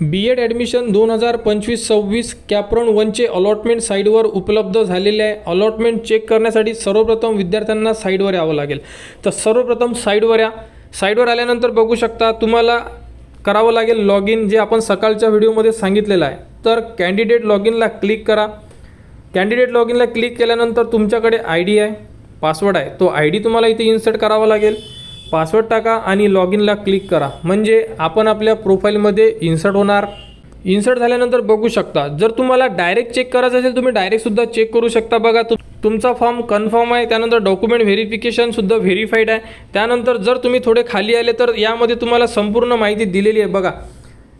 B.Ed admission 2025-26 कॅपराऊंड 1चे allotment साईटवर उपलब्ध झालेले आहे। अलॉटमेंट चेक करण्यासाठी सर्वप्रथम विद्यार्थ्यांना साईटवर यावं लागेल। तर सर्वप्रथम साईटवर या। साईटवर आल्यानंतर बघू शकता तुम्हाला करावं लागेल लॉग इन, जे आपण सकाळच्या व्हिडिओमध्ये सांगितलेलं आहे। तर कॅन्डिडेट लॉग इनला क्लिक करा। कॅन्डिडेट लॉग इनला क्लिक केल्यानंतर तुमच्याकडे ID आहे, पासवर्ड आहे, तो ID तुम्हाला इथे इन्सर्ट करावा लागेल। पासवर्ड टाका आणि लॉग इनला क्लिक करा, म्हणजे आपण आपल्या प्रोफाईलमध्ये इन्सर्ट होणार। इन्सर्ट झाल्यानंतर बघू शकता जर तुम्हाला डायरेक्ट चेक करायचं असेल तुम्ही डायरेक्ट सुद्धा चेक करू शकता। बघा तुमचा फॉर्म कन्फर्म आहे, त्यानंतर डॉक्युमेंट व्हेरिफिकेशन सुद्धा व्हेरीफाईड आहे। त्यानंतर जर तुम्ही थोडे खाली आले तर यामध्ये तुम्हाला संपूर्ण माहिती दिलेली आहे। बघा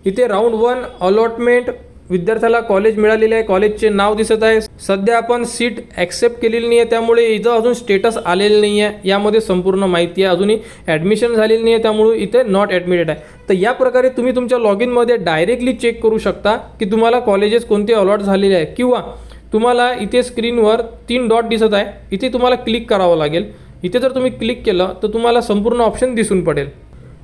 इथे राऊंड 1 अलॉटमेंट विद्यार्थ्याला कॉलेज मिळालेले आहे, कॉलेजचे नाव दिसत आहे। सध्या आपण सीट ॲक्सेप्ट केलेली नाही आहे, त्यामुळे इथं अजून स्टेटस आलेलं नाही आहे। यामध्ये संपूर्ण माहिती आहे, अजूनही ॲडमिशन झालेली नाही आहे, त्यामुळे इथे नॉट ॲडमिटेड आहे। तर या प्रकारे तुम्ही तुमच्या लॉग इनमध्ये डायरेक्टली चेक करू शकता की तुम्हाला कॉलेजेस कोणते अलॉट झालेले आहे। किंवा तुम्हाला इथे स्क्रीनवर 3 डॉट दिसत आहे, इथे तुम्हाला क्लिक करावं लागेल। इथे जर तुम्ही क्लिक केलं तर तुम्हाला संपूर्ण ऑप्शन दिसून पडेल।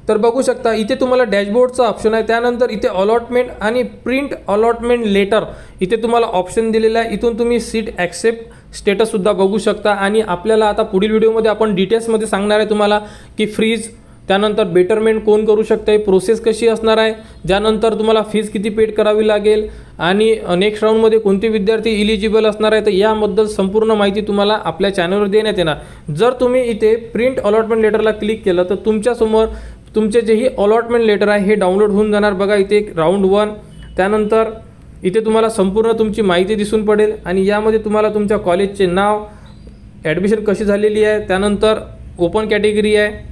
तर बघू शकता इथे तुम्हाला डॅशबोर्डचा ऑप्शन आहे, त्यानंतर इथे अलॉटमेंट आणि प्रिंट अलॉटमेंट लेटर इथे तुम्हाला ऑप्शन दिलेला आहे। इथून तुम्ही सीट ॲक्सेप्ट स्टेटस सुद्धा बघू शकता। आणि आपल्याला आता पुढील व्हिडिओमध्ये आपण डिटेल्समध्ये सांगणार आहे तुम्हाला की फ्रीज, त्यानंतर बेटरमेंट कोण करू शकते, प्रोसेस कशी असणार आहे, ज्यानंतर तुम्हाला फीज किती पेड करावी लागेल आणि नेक्स्ट राऊंडमध्ये कोणते विद्यार्थी इलिजिबल असणार आहे। तर याबद्दल संपूर्ण माहिती तुम्हाला आपल्या चॅनलवर देण्यात येणार। जर तुम्ही इथे प्रिंट अलॉटमेंट लेटरला क्लिक केलं तर तुमच्यासमोर तुमचे जेही अलॉटमेंट लेटर आहे हे डाउनलोड होऊन जाणार। बघा इथे एक राऊंड 1, त्यानंतर इथे तुम्हाला संपूर्ण तुमची माहिती दिसून पडेल आणि यामध्ये तुम्हाला तुमच्या कॉलेजचे नाव, ॲडमिशन कशी झालेली आहे, त्यानंतर ओपन कॅटेगरी आहे,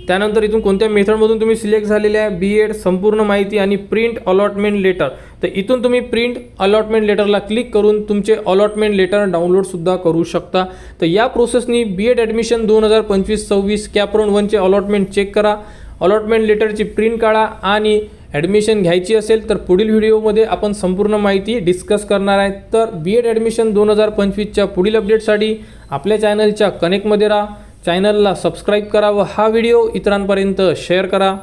त्यानंतर इथून कोणत्या मेथडमधून तुम्ही सिलेक्ट झालेले आहे, B.Ed संपूर्ण माहिती आणि प्रिंट अलॉटमेंट लेटर। तर इथून तुम्ही प्रिंट अलॉटमेंट लेटरला क्लिक करून तुमचे अलॉटमेंट लेटर डाउनलोडसुद्धा करू शकता। तर या प्रोसेसनी B.Ed ॲडमिशन 2025-26 कॅपराऊंड 1चे अलॉटमेंट चेक करा, अलॉटमेंट लेटरची प्रिंट काढा आणि ॲडमिशन घ्यायची असेल तर पुढील व्हिडिओमध्ये आपण संपूर्ण माहिती डिस्कस करणार आहे। तर B.Ed ॲडमिशन 2025च्या पुढील अपडेटसाठी आपल्या चॅनलच्या कनेक्टमध्ये राहा, चॅनलला सबस्क्राईब करा व हा व्हिडिओ इतरांपर्यंत शेअर करा।